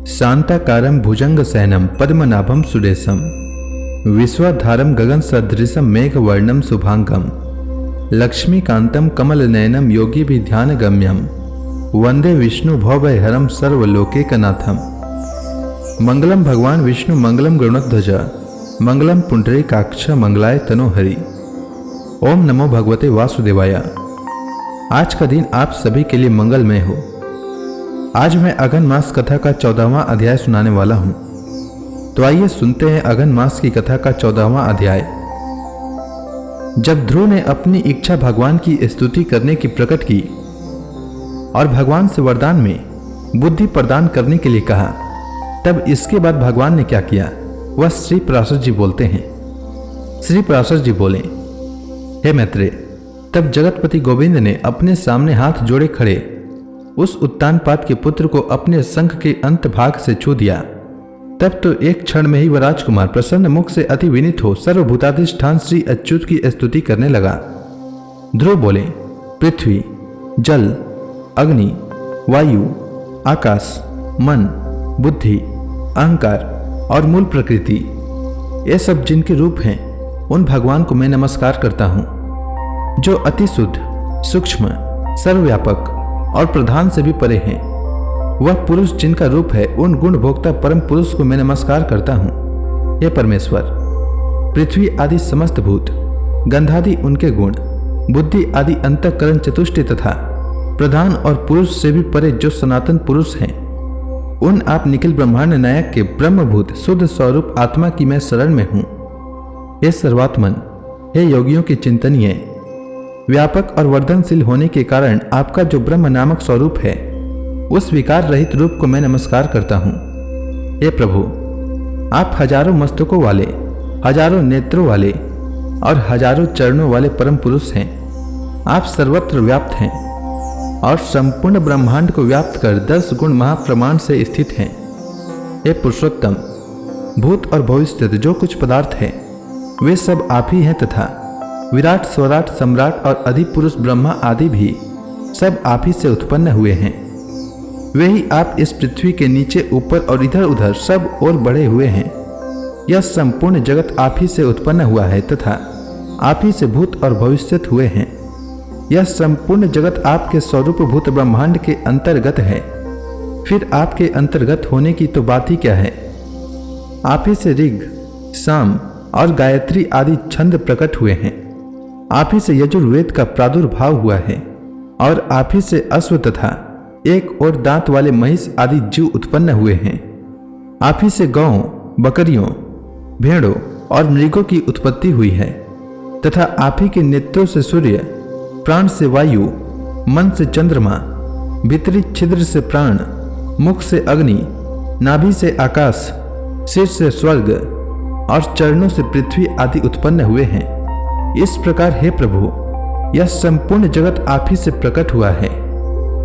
शांताकारं भुजंगशयनं पद्मनाभं सुरेशं विश्वाधारं गगनसदृशं मेघवर्णं शुभांगं लक्ष्मीकान्तं कमलनयनं योगिभिर्ध्यानगम्यं वंदे विष्णु भवभयहरं सर्वलोकैकनाथं। मंगलम भगवान विष्णु मंगलम गरुड़ध्वज मंगलम पुंडरीकाक्ष मंगलाय तनोहरि। ओम नमो भगवते वासुदेवाय। आज का दिन आप सभी के लिए मंगलमय हो। आज मैं अगन मास कथा का 14वां अध्याय सुनाने वाला हूं। तो आइए सुनते हैं अगन मास की कथा का 14वां अध्याय। जब ध्रुव ने अपनी इच्छा भगवान की स्तुति करने की प्रकट की और भगवान से वरदान में बुद्धि प्रदान करने के लिए कहा, तब इसके बाद भगवान ने क्या किया वह श्री पराशर जी बोलते हैं। श्री पराशर जी बोले, हे मैत्रेय, तब जगतपति गोविंद ने अपने सामने हाथ जोड़े खड़े उस उत्तानपाद के पुत्र को अपने शंख के अंत भाग से छू दिया। तब तो एक क्षण में ही वह राजकुमार प्रसन्न मुख से अति विनीत हो सर्वभूताधिष्ठान श्री अच्युत की स्तुति करने लगा। ध्रुव बोले, पृथ्वी, जल, अग्नि, वायु, आकाश, मन, बुद्धि, अहंकार और मूल प्रकृति, ये सब जिनके रूप हैं उन भगवान को मैं नमस्कार करता हूँ, जो अति शुद्ध, सूक्ष्म, सर्वव्यापक और प्रधान से भी परे हैं। वह पुरुष जिनका रूप है उन गुण भोक्ता परम पुरुष को मैं नमस्कार करता हूँ। हे परमेश्वर, पृथ्वी आदि समस्त भूत, गंधादि उनके गुण, बुद्धि आदि अंतःकरण चतुष्टय तथा प्रधान और पुरुष से भी परे जो सनातन पुरुष हैं, उन आप निखिल ब्रह्मांड नायक के ब्रह्मभूत शुद्ध स्वरूप आत्मा की मैं शरण में हूँ। हे सर्वात्मन, हे योगियों के चिंतनीय, व्यापक और वर्धनशील होने के कारण आपका जो ब्रह्म नामक स्वरूप है उस विकार रहित रूप को मैं नमस्कार करता हूँ। हे प्रभु, आप हजारों मस्तकों वाले, हजारों नेत्रों वाले और हजारों चरणों वाले परम पुरुष हैं। आप सर्वत्र व्याप्त हैं और संपूर्ण ब्रह्मांड को व्याप्त कर 10 गुण महाप्रमाण से स्थित हैं। हे पुरुषोत्तम, भूत और भविष्य जो कुछ पदार्थ है वे सब आप ही हैं तथा विराट, स्वराट, सम्राट और अधिपुरुष ब्रह्मा आदि भी सब आप ही से उत्पन्न हुए हैं। वे ही आप इस पृथ्वी के नीचे, ऊपर और इधर उधर सब और बढ़े हुए हैं। यह संपूर्ण जगत आप ही से उत्पन्न हुआ है तथा आप ही से भूत और भविष्यत हुए हैं। यह संपूर्ण जगत आपके स्वरूप भूत ब्रह्मांड के अंतर्गत है। फिर आपके अंतर्गत होने की तो बात ही क्या है। आप ही से ऋग, साम और गायत्री आदि छंद प्रकट हुए हैं। आप ही से यजुर्वेद का प्रादुर्भाव हुआ है और आप ही से अश्व तथा एक और दांत वाले महिष आदि जीव उत्पन्न हुए हैं। आप ही से गौ, बकरियों, भेड़ों और मृगों की उत्पत्ति हुई है तथा आप ही के नेत्रों से सूर्य, प्राण से वायु, मन से चंद्रमा, भीतरी छिद्र से प्राण, मुख से अग्नि, नाभि से आकाश, सिर से स्वर्ग और चरणों से पृथ्वी आदि उत्पन्न हुए हैं। इस प्रकार हे प्रभु, यह संपूर्ण जगत आप ही से प्रकट हुआ है।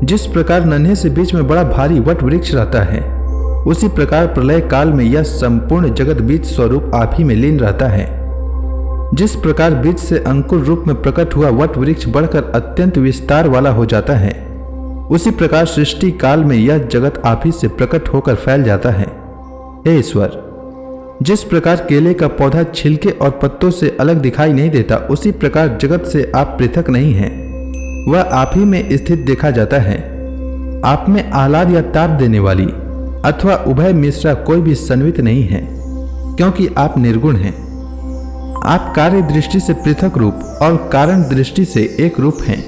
जिस प्रकार नन्हे से बीच में बड़ा भारी वट वृक्ष रहता है, उसी प्रकार प्रलय काल में यह संपूर्ण जगत बीज स्वरूप आप ही में लीन रहता है। जिस प्रकार बीज से अंकुर रूप में प्रकट हुआ वट वृक्ष बढ़कर अत्यंत विस्तार वाला हो जाता है, उसी प्रकार सृष्टि काल में यह जगत आप ही से प्रकट होकर फैल जाता है। हे ईश्वर, जिस प्रकार केले का पौधा छिलके और पत्तों से अलग दिखाई नहीं देता, उसी प्रकार जगत से आप पृथक नहीं हैं। वह आप ही में स्थित देखा जाता है। आप में आह्लाद या ताप देने वाली अथवा उभय मिश्रा कोई भी सन्वित नहीं है, क्योंकि आप निर्गुण हैं। आप कार्य दृष्टि से पृथक रूप और कारण दृष्टि से एक रूप हैं।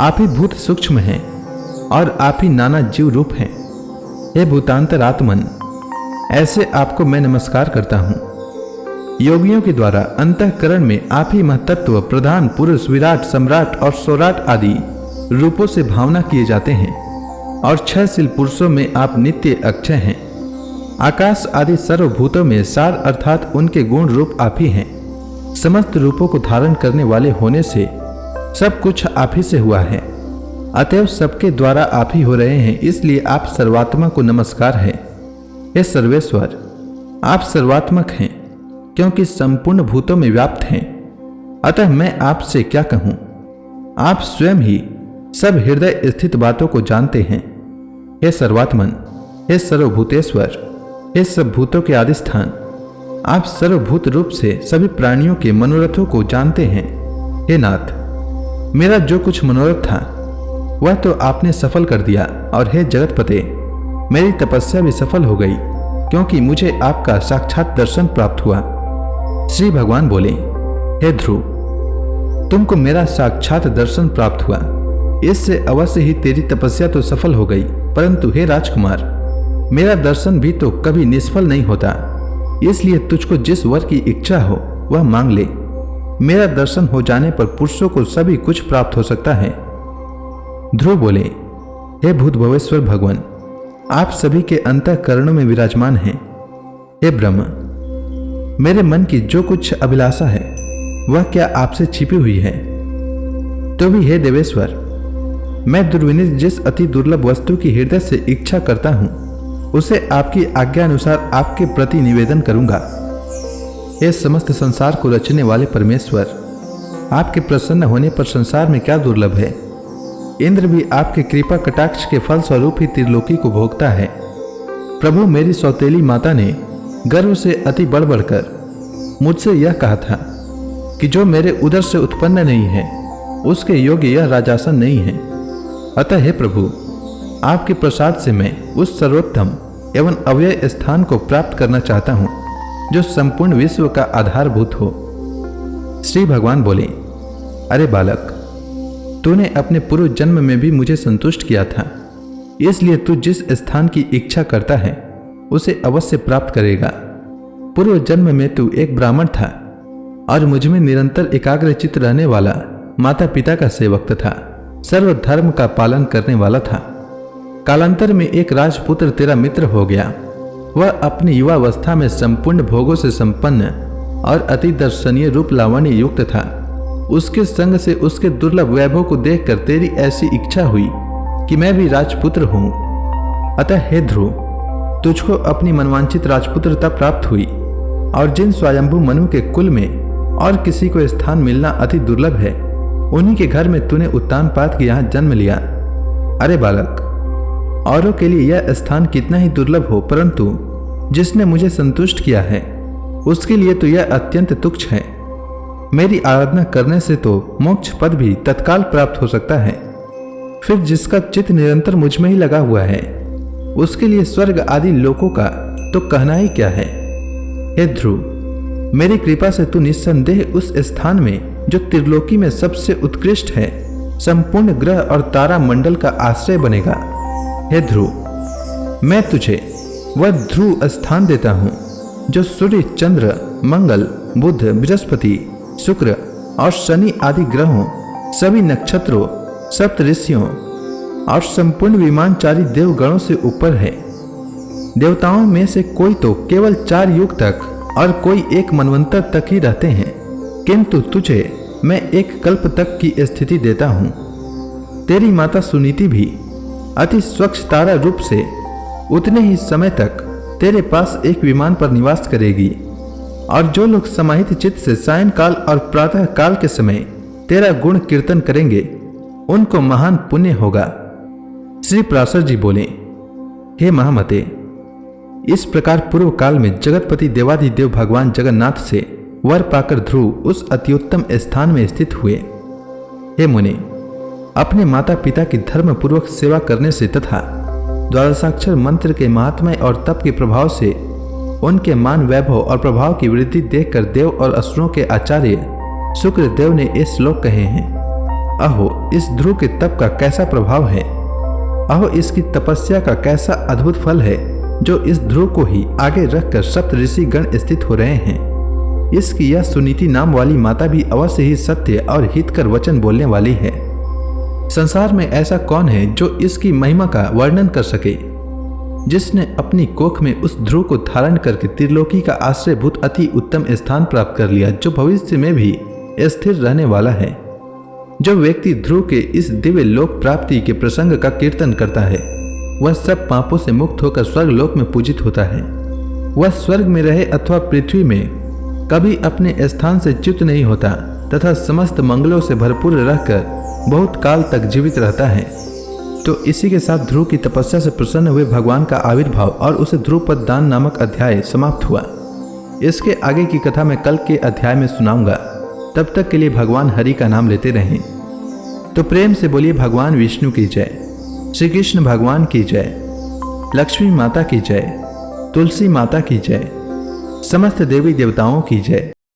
आप ही भूत सूक्ष्म हैं और आप ही नाना जीव रूप हैं। हे भूतांतर आत्मन, ऐसे आपको मैं नमस्कार करता हूँ। योगियों के द्वारा अंतःकरण में आप ही महतत्व, प्रधान पुरुष, विराट, सम्राट और स्वराट आदि रूपों से भावना किए जाते हैं और 6 शील पुरुषों में आप नित्य अक्षय हैं। आकाश आदि सर्वभूतों में सार अर्थात उनके गुण रूप आप ही हैं। समस्त रूपों को धारण करने वाले होने से सब कुछ आप ही से हुआ है, अतएव सबके द्वारा आप ही हो रहे हैं, इसलिए आप सर्वात्मा को नमस्कार है। हे सर्वेश्वर, आप सर्वात्मक हैं क्योंकि संपूर्ण भूतों में व्याप्त हैं। अतः मैं आपसे क्या कहूं, आप स्वयं ही सब हृदय स्थित बातों को जानते हैं। हे सर्वात्मन, हे सर्वभूतेश्वर, हे सब भूतों के आदिस्थान, आप सर्वभूत रूप से सभी प्राणियों के मनोरथों को जानते हैं। हे नाथ, मेरा जो कुछ मनोरथ था वह तो आपने सफल कर दिया, और हे जगतपते, मेरी तपस्या भी सफल हो गई, क्योंकि मुझे आपका साक्षात दर्शन प्राप्त हुआ। श्री भगवान बोले, हे ध्रुव, तुमको मेरा साक्षात दर्शन प्राप्त हुआ, इससे अवश्य ही तेरी तपस्या तो सफल हो गई, परंतु हे राजकुमार, मेरा दर्शन भी तो कभी निष्फल नहीं होता, इसलिए तुझको जिस वर की इच्छा हो वह मांग ले। मेरा दर्शन हो जाने पर पुरुषों को सभी कुछ प्राप्त हो सकता है। ध्रुव बोले, हे भूत भवेश्वर भगवान, आप सभी के अंतःकरणों में विराजमान हैं। हे ब्रह्म, मेरे मन की जो कुछ अभिलाषा है वह क्या आपसे छिपी हुई है? तो भी हे देवेश्वर, मैं दुर्विनीत जिस अति दुर्लभ वस्तु की हृदय से इच्छा करता हूं उसे आपकी आज्ञा अनुसार आपके प्रति निवेदन करूंगा। हे समस्त संसार को रचने वाले परमेश्वर, आपके प्रसन्न होने पर संसार में क्या दुर्लभ है? इंद्र भी आपके कृपा कटाक्ष के फल स्वरूप ही त्रिलोकी को भोगता है। प्रभु, मेरी सौतेली माता ने गर्व से अति बढ़ बढ़कर मुझसे यह कहा था कि जो मेरे उदर से उत्पन्न नहीं है उसके योग्य यह राजासन नहीं है। अतः हे प्रभु, आपके प्रसाद से मैं उस सर्वोत्तम एवं अव्यय स्थान को प्राप्त करना चाहता हूं जो संपूर्ण विश्व का आधारभूत हो। श्री भगवान बोले, अरे बालक, तूने अपने पूर्व जन्म में भी मुझे संतुष्ट किया था, इसलिए तू जिस स्थान की इच्छा करता है उसे अवश्य प्राप्त करेगा। पूर्व जन्म में तू एक ब्राह्मण था और मुझ में निरंतर एकाग्रचित्त रहने वाला माता पिता का सेवक था, सर्वधर्म का पालन करने वाला था। कालांतर में एक राजपुत्र तेरा मित्र हो गया। वह अपनी युवावस्था में संपूर्ण भोगों से संपन्न और अति दर्शनीय रूप लावण्य युक्त था। उसके संग से उसके दुर्लभ वैभव को देखकर तेरी ऐसी इच्छा हुई कि मैं भी राजपुत्र हूं। अतः हे ध्रुव, तुझको अपनी मनवांछित राजपुत्रता प्राप्त हुई, और जिन स्वयंभू मनु के कुल में और किसी को स्थान मिलना अति दुर्लभ है, उन्हीं के घर में तूने उत्तानपाद के यहाँ जन्म लिया। अरे बालक, औरों के लिए यह स्थान कितना ही दुर्लभ हो, परंतु जिसने मुझे संतुष्ट किया है उसके लिए तो यह अत्यंत तुच्छ है। मेरी आराधना करने से तो मोक्ष पद भी तत्काल प्राप्त हो सकता है। फिर जिसका चित्त निरंतर मुझ में ही लगा हुआ है उसके लिए स्वर्ग आदि लोकों का तो कहना ही क्या है। हे ध्रुव, मेरी कृपा से तू निस्संदेह उस स्थान में जो त्रिलोकी में सबसे उत्कृष्ट है, संपूर्ण ग्रह और तारा मंडल का आश्रय बनेगा। हे ध्रुव, मैं तुझे वह ध्रुव स्थान देता हूं जो सूर्य, चंद्र, मंगल, बुध, बृहस्पति, शुक्र और शनि आदि ग्रहों, सभी नक्षत्रों, सप्त ऋषियों और संपूर्ण विमानचारी देवगणों से ऊपर है। देवताओं में से कोई तो केवल 4 युग तक और कोई 1 मनवंतर तक ही रहते हैं, किंतु तुझे मैं 1 कल्प तक की स्थिति देता हूं। तेरी माता सुनीति भी अति स्वच्छ तारा रूप से उतने ही समय तक तेरे पास एक विमान पर निवास करेगी, और जो लोग समाहित चित्त से सायंकाल और प्रातः काल के समय तेरा गुण कीर्तन करेंगे उनको महान पुण्य होगा। श्री पराशर जी बोले, हे महामते, इस प्रकार पूर्व काल में जगतपति देवादिदेव भगवान जगन्नाथ से वर पाकर ध्रुव उस अत्युत्तम स्थान में स्थित हुए। हे मुने, अपने माता पिता की धर्म पूर्वक सेवा करने से तथा द्वादशाक्षर मंत्र के महात्म्य और तप के प्रभाव से उनके मान, वैभव और प्रभाव की वृद्धि देखकर देव और असुरों के आचार्य शुक्र देव ने ये श्लोक कहे हैं। अहो, इस ध्रुव के तप का कैसा प्रभाव है! अहो, इसकी तपस्या का कैसा अद्भुत फल है जो इस ध्रुव को ही आगे रखकर सप्त ऋषि गण स्थित हो रहे हैं। इसकी यह सुनीति नाम वाली माता भी अवश्य ही सत्य और हितकर वचन बोलने वाली है। संसार में ऐसा कौन है जो इसकी महिमा का वर्णन कर सके, जिसने अपनी कोख में उस ध्रुव को धारण करके त्रिलोकी का आश्रयभूत अति उत्तम स्थान प्राप्त कर लिया, जो भविष्य में भी स्थिर रहने वाला है। जो व्यक्ति ध्रुव के इस दिव्य लोक प्राप्ति के प्रसंग का कीर्तन करता है वह सब पापों से मुक्त होकर स्वर्ग लोक में पूजित होता है। वह स्वर्ग में रहे अथवा पृथ्वी में कभी अपने स्थान से च्युत नहीं होता तथा समस्त मंगलों से भरपूर रहकर बहुत काल तक जीवित रहता है। तो इसी के साथ ध्रुव की तपस्या से प्रसन्न हुए भगवान का आविर्भाव और उसे ध्रुव पद दान नामक अध्याय समाप्त हुआ। इसके आगे की कथा मैं कल के अध्याय में सुनाऊंगा। तब तक के लिए भगवान हरि का नाम लेते रहें। तो प्रेम से बोलिए भगवान विष्णु की जय, श्री कृष्ण भगवान की जय, लक्ष्मी माता की जय, तुलसी माता की जय, समस्त देवी देवताओं की जय।